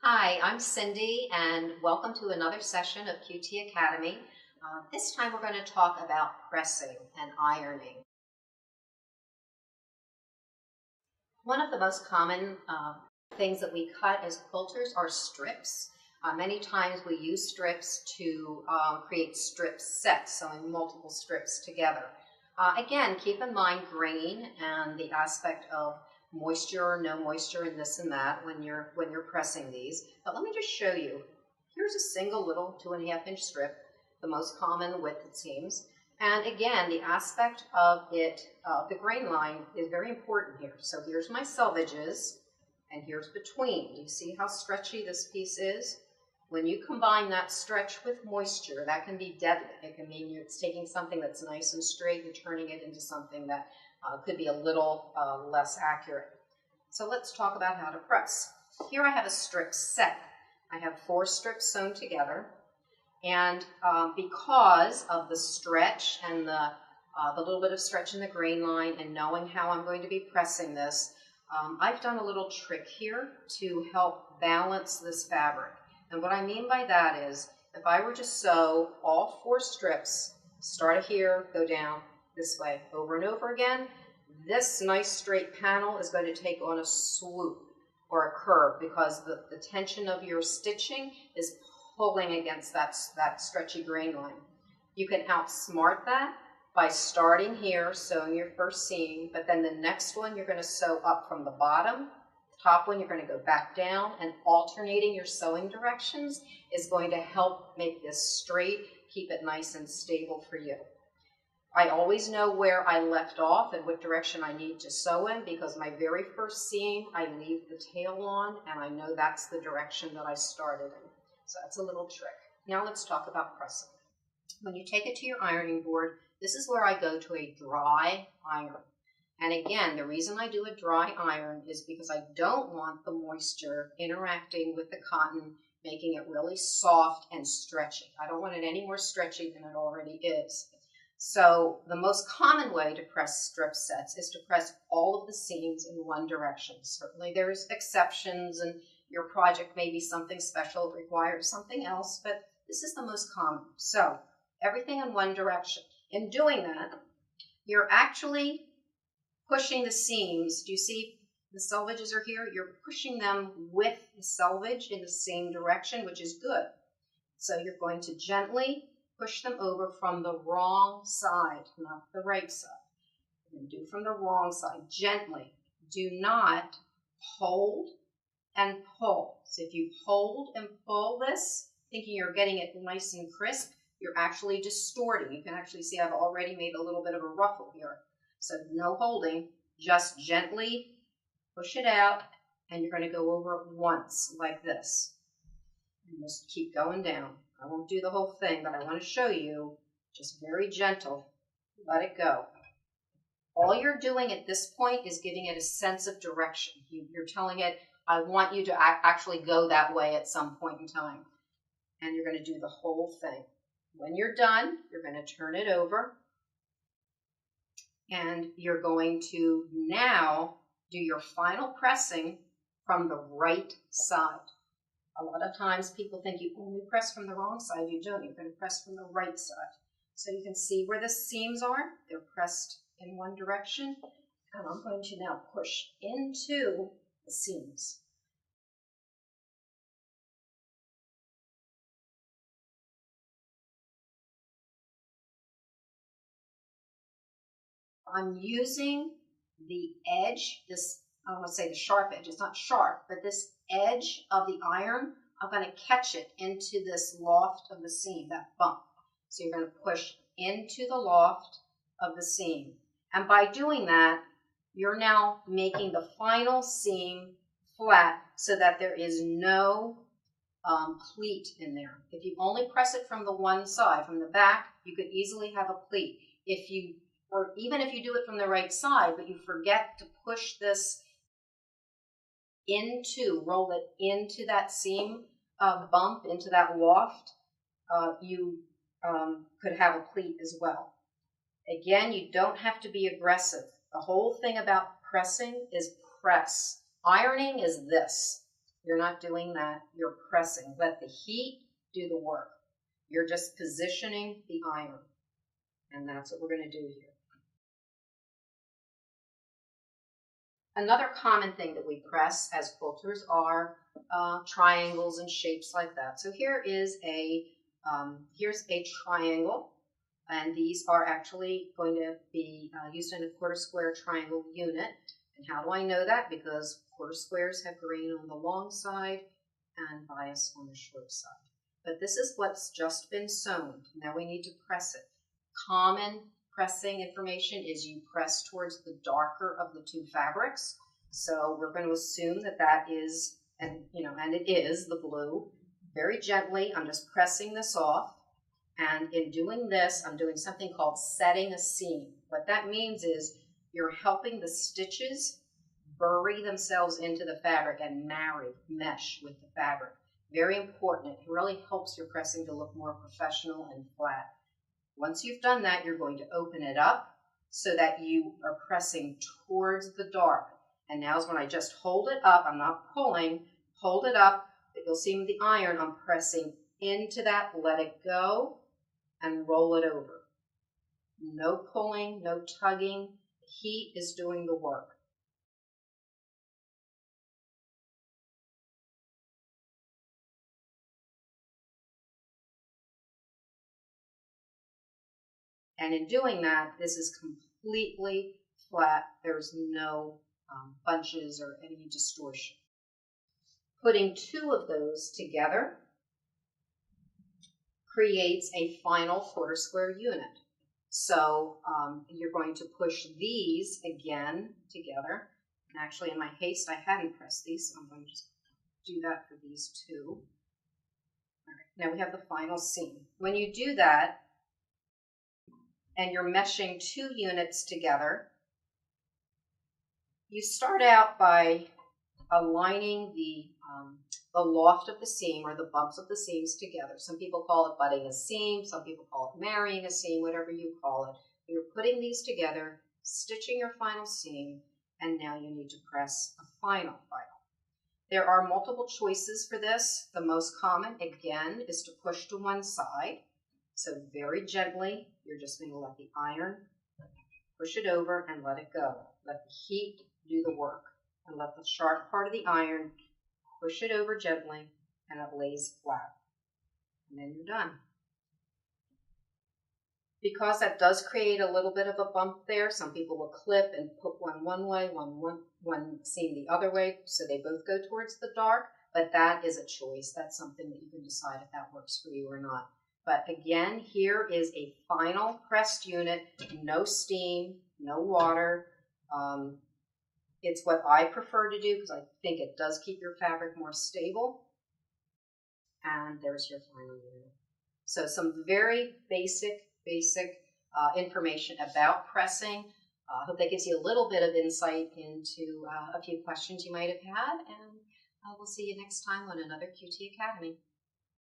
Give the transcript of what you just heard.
Hi, I'm Cindy, and welcome to another session of QT Academy. This time we're going to talk about pressing and ironing. One of the most common things that we cut as quilters are strips. Many times we use strips to create strip sets, sewing multiple strips together. Again, keep in mind grain and the aspect of moisture or no moisture and this and that when you're pressing these. But let me just show you. Here's a single little 2.5-inch strip, the most common width it seems. And again, the aspect of it, the grain line is very important here. So here's my selvages, and here's between. Do you see how stretchy this piece is? When you combine that stretch with moisture, that can be deadly. It can mean it's taking something that's nice and straight and turning it into something that could be a little less accurate. So let's talk about how to press. Here I have a strip set. I have 4 strips sewn together. And because of the stretch and the little bit of stretch in the grain line and knowing how I'm going to be pressing this, I've done a little trick here to help balance this fabric. And what I mean by that is, if I were to sew all 4 strips, start here, go down this way over and over again, this nice straight panel is going to take on a swoop or a curve because the tension of your stitching is pulling against that stretchy grain line. You can outsmart that by starting here, sewing your first seam, but then the next one you're going to sew up from the bottom. Top one you're going to go back down, and alternating your sewing directions is going to help make this straight, keep it nice and stable for you. I always know where I left off and what direction I need to sew in because my very first seam I leave the tail on, and I know that's the direction that I started in. So that's a little trick. Now let's talk about pressing. When you take it to your ironing board, this is where I go to a dry iron. And again, the reason I do a dry iron is because I don't want the moisture interacting with the cotton, making it really soft and stretchy. I don't want it any more stretchy than it already is. So the most common way to press strip sets is to press all of the seams in one direction. Certainly there's exceptions, and your project may be something special, requires something else, but this is the most common. So everything in one direction. In doing that, you're actually pushing the seams. Do you see the selvages are here? You're pushing them with the selvage in the same direction, which is good. So you're going to gently push them over from the wrong side, not the right side. You're going to do from the wrong side, gently. Do not hold and pull. So if you hold and pull this, thinking you're getting it nice and crisp, you're actually distorting. You can actually see I've already made a little bit of a ruffle here. So no holding, just gently push it out, and you're going to go over it once like this. And just keep going down. I won't do the whole thing, but I want to show you, just very gentle, let it go. All you're doing at this point is giving it a sense of direction. You're telling it, I want you to actually go that way at some point in time. And you're going to do the whole thing. When you're done, you're going to turn it over. And you're going to now do your final pressing from the right side. A lot of times people think you only press from the wrong side. You don't. You're going to press from the right side. So you can see where the seams are. They're pressed in one direction. And I'm going to now push into the seams. I'm using the edge, this, I don't want to say the sharp edge, it's not sharp, but this edge of the iron, I'm going to catch it into this loft of the seam, that bump. So you're going to push into the loft of the seam. And by doing that, you're now making the final seam flat so that there is no pleat in there. If you only press it from the one side, from the back, you could easily have a pleat. Or even if you do it from the right side, but you forget to push this roll it into that seam bump, into that loft, you could have a pleat as well. Again, you don't have to be aggressive. The whole thing about pressing is press. Ironing is this. You're not doing that. You're pressing. Let the heat do the work. You're just positioning the iron. And that's what we're going to do here. Another common thing that we press as quilters are triangles and shapes like that. So here is here's a triangle, and these are actually going to be used in a quarter square triangle unit. And how do I know that? Because quarter squares have grain on the long side and bias on the short side. But this is what's just been sewn. Now we need to press it. Common pressing information is you press towards the darker of the two fabrics. So we're going to assume that that is, and it is the blue. Very gently, I'm just pressing this off. And in doing this, I'm doing something called setting a seam. What that means is you're helping the stitches bury themselves into the fabric and mesh with the fabric. Very important. It really helps your pressing to look more professional and flat. Once you've done that, you're going to open it up so that you are pressing towards the dark. And now is when I just hold it up. I'm not pulling. Hold it up. But you'll see with the iron, I'm pressing into that, let it go, and roll it over. No pulling, no tugging. Heat is doing the work. And in doing that, this is completely flat. There's no bunches or any distortion. Putting two of those together creates a final quarter square unit. So you're going to push these again together. And actually in my haste, I hadn't pressed these, so I'm going to just do that for these two. All right, now we have the final seam. When you do that, and you're meshing two units together, you start out by aligning the loft of the seam or the bumps of the seams together. Some people call it butting a seam, some people call it marrying a seam, whatever you call it. You're putting these together, stitching your final seam, and now you need to press a final. There are multiple choices for this. The most common, again, is to push to one side. So very gently, you're just going to let the iron push it over and let it go. Let the heat do the work, and let the sharp part of the iron push it over gently, and it lays flat. And then you're done. Because that does create a little bit of a bump there, some people will clip and put one way, one seam the other way, so they both go towards the dark, but that is a choice. That's something that you can decide if that works for you or not. But again, here is a final pressed unit, no steam, no water. It's what I prefer to do because I think it does keep your fabric more stable. And there's your final unit. So some very basic information about pressing. I hope that gives you a little bit of insight into a few questions you might have had. And we'll see you next time on another QT Academy.